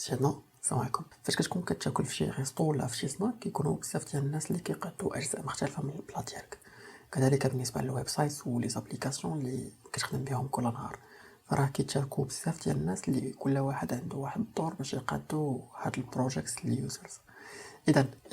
سيدنا السلام عليكم. فاش كتكون كتاكل في شي ريستو ولا في شي سناك كيكونوا بزاف ديال الناس اللي كيقادوا اجزاء مختلفه من البلا ديالك. كذلك بالنسبه للويب سايت ولي زابليكاسيون اللي كتخدم بهم كل نهار، فراه كيتشاركوا بزاف ديال الناس اللي كل واحد عنده واحد الدور باش يقادوا هاد البروجيكتس لليوزرز.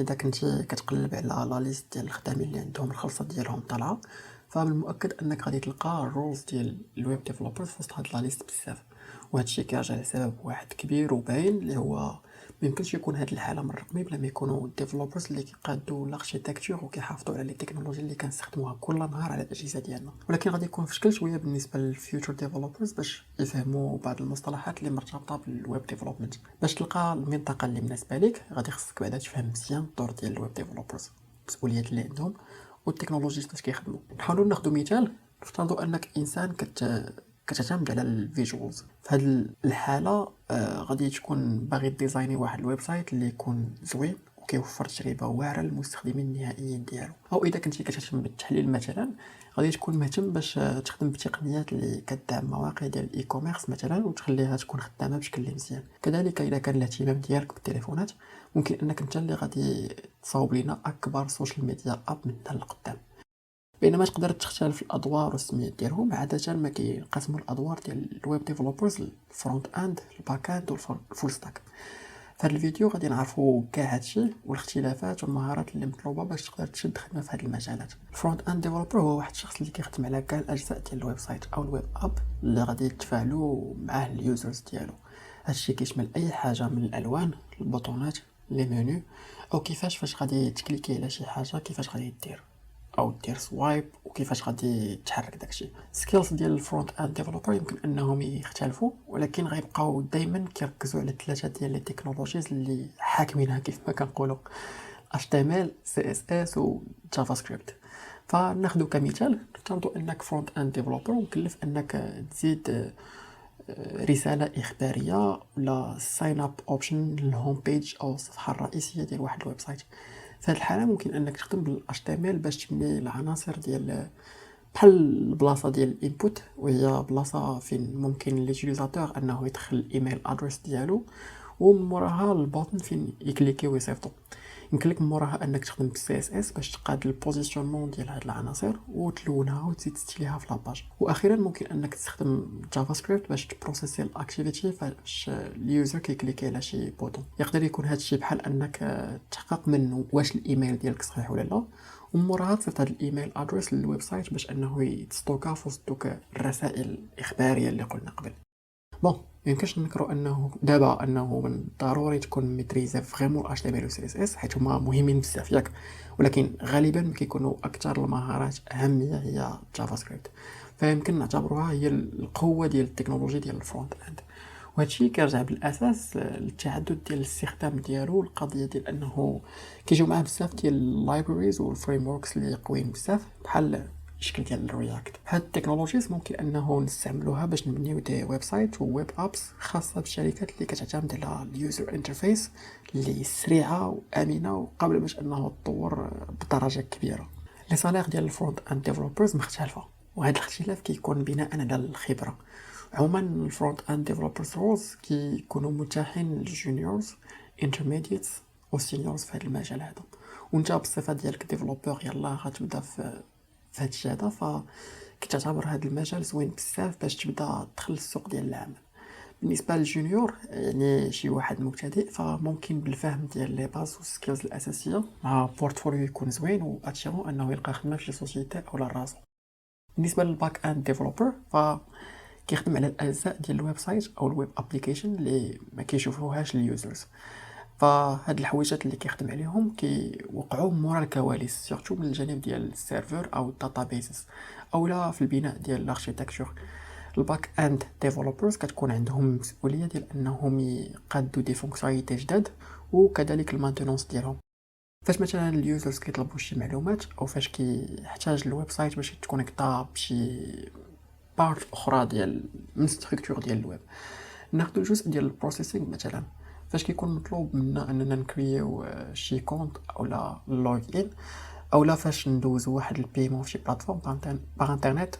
اذا كنتي كتقلب على لا ليست ديال الخدامين اللي عندهم الخلصه ديالهم طالعه، فمن المؤكد انك غادي تلقى الرولز ديال الويب ديفلوبرز في وسط هاد لا ليست بزاف. وهذا الشيء كيرجع لسبب واحد كبير وباين اللي هو ميمكنش يكون هاد الحاله من رقمي بلا ما يكونوا الديفلوبرز اللي كيقادوا لاركتيكتور وكيحافظوا على لي تكنولوجي اللي كنستخدموها كل نهار على الاجهزه ديالنا. ولكن غادي يكون في شكل شويه بالنسبه للفيوتشر ديفلوبرز باش يفهموا بعض المصطلحات اللي مرتبطه بالويب ديفلوبمنت. باش تلقى المنطقه اللي مناسبه ليك غادي خصك بعدا تفهم مزيان الدور ديال الويب ديفلوبرز، المسؤوليات اللي عندهم والتكنولوجيز فاش كيخدموا. نحاولوا ناخذ مثال. نفترضوا انك انسان كتعتمد على الفيجوالز. في هذه الحاله غادي تكون باغي ديزايني واحد الويب سايت اللي يكون زوين وكيوفر تجربه واعره للمستخدمين النهائيين ديالو. او اذا كنتي كتهتم بالتحليل مثلا غادي تكون مهتم باش تخدم بتقنيات اللي كتدعم مواقع ديال الاي كوميرس مثلا وتخليها تكون خدامه بشكل اللي مزيان. كذلك اذا كان الاهتمام ديالك بالتليفونات ممكن انك انت اللي غادي تصاوب لنا اكبر سوشيال ميديا اب من هنا لقدام. بينما تقدر تختلف الادوار والسميات ديالهم، عاده ما كينقسموا الادوار ديال الويب ديفلوبرز الفرونت اند الباك اند والفول ستاك. في هذا الفيديو غادي نعرفوا كاع هادشي والاختلافات والمهارات اللي مطلوبه باش تقدر تشد خدمه في هذه المجالات. الفرونت اند ديفلوبر هو واحد الشخص اللي كيخدم على كاع الاجزاء ديال الويب سايت او الويب اب اللي غادي يتفاعلوا معاه اليوزرز ديالو. هادشي كيشمل اي حاجه من الالوان، البوطونات، لي منيو، او فاش غادي تكليكي على شي حاجه كيفاش غادي دير او دير سوايب وكيفاش غادي تحرك داكشي. سكيلز ديال الفرونت اند ديفلوبر يمكن انهم يختلفوا ولكن غيبقاو دائما كيركزوا على ثلاثه ديال لي تكنولوجيز اللي حاكمينها كيف ما كنقولوا: HTML CSS و جافا سكريبت. فناخذ كمثال، نفترضوا انك فرونت اند ديفلوبر ومكلف انك تزيد رساله اخباريه ولا ساين اب اوبشن للهوم بيج او الصفحه الرئيسيه ديال واحد الويب سايت. في هذه الحاله ممكن انك تخدم بال HTML باش تبني العناصر ديال بحال البلاصه ديال الانبوت، وهي بلاصه فين ممكن ليوتيليزاتور انه يدخل الايميل ادريس ديالو، ومن موراها البوتن فين يكليكي ويصيفطو. يمكن لك من موراها انك تخدم بالسي اس اس باش تقاد البوزيشنمون ديال هاد العناصر وتلونها وتزيد تستيليها في لاباج. واخيرا ممكن انك تستخدم جافا سكريبت باش تبروسيسي الاكتيفيتي فاش اليوزر كيكليكي على شي بوطون. يقدر يكون هادشي بحال انك تحقق منه واش الايميل ديالك صحيح ولا لا، ومن موراها تصيفط هاد الايميل ادريس للويب سايت باش انه يتستوكا في وسط دوك الرسائل الاخباريه اللي قلنا قبل. بون ميمكنش نكرو انه دابا انه من ضروري تكون ميتريزي فريمون HTML و CSS حيت هما مهمين بزاف ياك، ولكن غالبا ما كيكونوا اكثر المهارات اهميه هي جافا سكريبت. فيمكن نعتبروها هي القوه ديال التكنولوجيا ديال الفرونت اند. وهادشي كيرجع بالاساس للتعدد ديال الاستخدام ديالو، القضيه ديال انه كيجيو معاه بزاف ديال اللايبريز والفريم وركس اللي قويين بزاف بحال الشكل ديال الرياكت. هاد التكنولوجيز ممكن انه نستعملوها باش نبنيو دي ويب سايت وويب ابس خاصه بالشركات اللي كتعتمد على اليوزر انترفيس اللي سريعه وامنه وقابله باش انه تطور بدرجه كبيره. لي صالير ديال الفرونت اند ديفلوبرز مختلفه، وهذا الاختلاف كيكون بناء على الخبره. عموما الفرونت اند ديفلوبرز رولز كيكونوا متاحين للجونيورز، انترميديتس وسينيورز في هذا المجال هذا. وانت بالصفه ديالك ديفلوبر يلا غتبدا في هاد الشيء هذا، فكتعتبر هذا المجال زوين بزاف باش تبدا تدخل السوق ديال العمل. بالنسبه للجونيور يعني شي واحد مبتدئ فممكن بالفهم ديال لي باز والسكيلز الاساسيه مع بورتفوليو يكون زوين واتشيرون انه يلقى خدمه في شي سوسيتي او راسو. بالنسبه للباك اند ديفلوبر كيخدم على الاجزاء ديال الويب سايت او الويب ابليكيشن اللي ما كيشوفوهاش اليوزرز. فهاد الحويجات اللي كيخدم عليهم كيوقعوا مورا الكواليس، سورتو من الجانب ديال السيرفر او الداتابيسز اولا في البناء ديال الاركتيكتور. الباك اند ديفلوبرز كتكون عندهم مسؤوليه ديال انهم يقادوا دي فونكسيوناليتي جداد وكذلك المانتينونس ديالهم. فاش مثلا اليوزرز كيطلبوا شي معلومات او فاش كيحتاج الويب سايت باش يتكونيكتا بشي بارت اخرى ديال من ستركتور ديال الويب، ناخذ الجزء ديال البروسيسينغ مثلا. فاش كيكون مطلوب منا اننا نكريو شي كونت اولا لوغين اولا فاش ندوزو واحد البيمون في شي بلاتفورم باغ انترنيت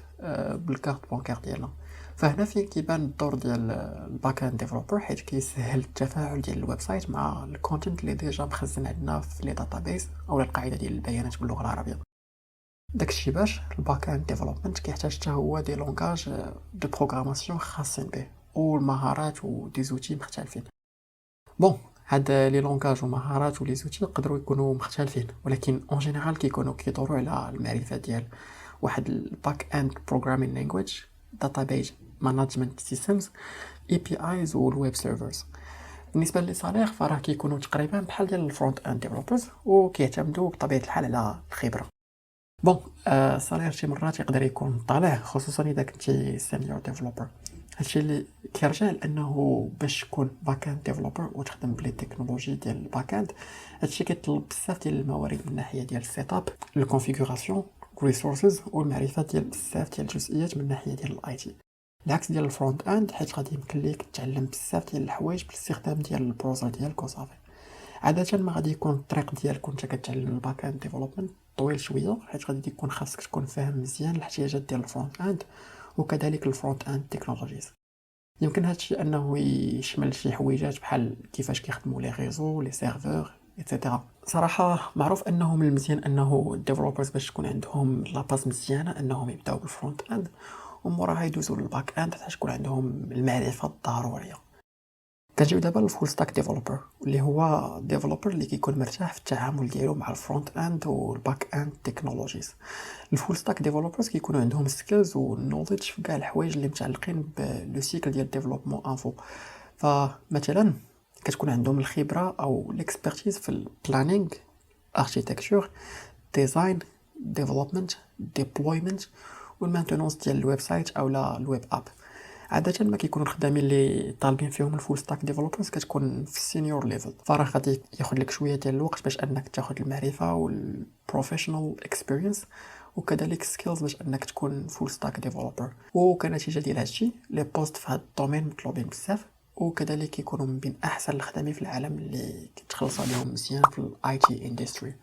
بالكارت بانكار ديالنا، فهنا فين كيبان الدور ديال الباك اند ديفلوبر، حيت كيسهل التفاعل ديال الويب سايت مع الكونتنت اللي ديجا مخزن عندنا في لي داتابيز او القاعده ديال البيانات باللغه العربيه. داكشي باش الباك اند ديفلوبمنت كيحتاج حتى هو دي لونغاج دو بروغراماسيون خاصين به والمهارات و دي زوتي مختلفين. بون هاد لي لونغاج ومهارات ولي زوتي يقدروا يكونوا مختلفين، ولكن اون جينيرال كيكونوا كيدوروا على المعرفه ديال واحد الباك اند بروغرامين لانجويج، داتابيز مانجمنت سيستمز، اي بي ايز والويب سيرفرز. بالنسبه لي صالير فراه كيكونوا تقريبا بحال ديال الفرونت اند ديفلوبرز وكيعتمدوا بطبيعه الحال على الخبره. بون الصالير شي مرات يقدر يكون طالع، خصوصا اذا كنتي سينيور ديفلوبر. هادشي اللي كيرجع لانه باش تكون باك اند ديفلوبر وتخدم بلي تكنولوجي ديال الباك اند، هادشي كيطلب بزاف ديال الموارد من ناحيه ديال السيت اب، الكونفيغوراسيون، ريسورسز، والمعرفه ديال بزاف ديال الجزئيات من ناحيه ديال الاي تي. العكس ديال الفرونت اند، حيت غادي يمكن ليك تتعلم بزاف ديال الحوايج بالاستخدام ديال البروزر ديالك وصافي. عادة ما غادي يكون الطريق ديالك وانت كتعلم الباك اند ديفلوبمنت طويل شويه، حيت غادي يكون خاصك تكون فاهم مزيان الاحتياجات ديال الفرونت اند وكذلك الفرونت اند تكنولوجيز. يمكن هادشي انه يشمل شي حويجات بحال كيفاش كيخدموا لي ريزو، لي سيرفور، ايتترا. صراحه معروف انه من المزيان انه الديفلوبرز باش تكون عندهم لاباز مزيانه انهم يبداو بالفرونت اند وموراها يدوزوا للباك اند حتى تكون عندهم المعرفه الضروريه. كنجيو دابا للفول ستاك ديفلوبر، اللي هو ديفلوبر اللي كيكون مرتاح في التعامل ديالو مع الفرونت اند والباك اند تكنولوجيز. الفول ستاك ديفلوبرز كيكونوا عندهم سكيلز ونوليدج في كاع الحوايج اللي متعلقين بلو سيكل ديال ديفلوبمون انفو. فمثلا كتكون عندهم الخبره او الاكسبرتيز في البلانينغ، اركيتكتور، ديزاين، ديفلوبمنت، ديبلويمنت، والمانتونونس ديال الويب سايت او لا الويب اب. عادة ما كيكونوا الخدامين اللي طالبين فيهم الفول ستاك ديفلوبرز كتكون في السينيور ليفل، فراه غادي ياخذ لك شويه ديال الوقت باش انك تاخذ المعرفه والبروفيشنال اكسبيرينس وكذلك سكيلز باش انك تكون فول ستاك ديفلوبر. وكنتيجه ديال هادشي لي بوست في هاد الدومين مطلوبين بزاف، وكذلك يكونوا من بين احسن الخدامين في العالم اللي كتخلص عليهم مزيان في الاي تي اندستري.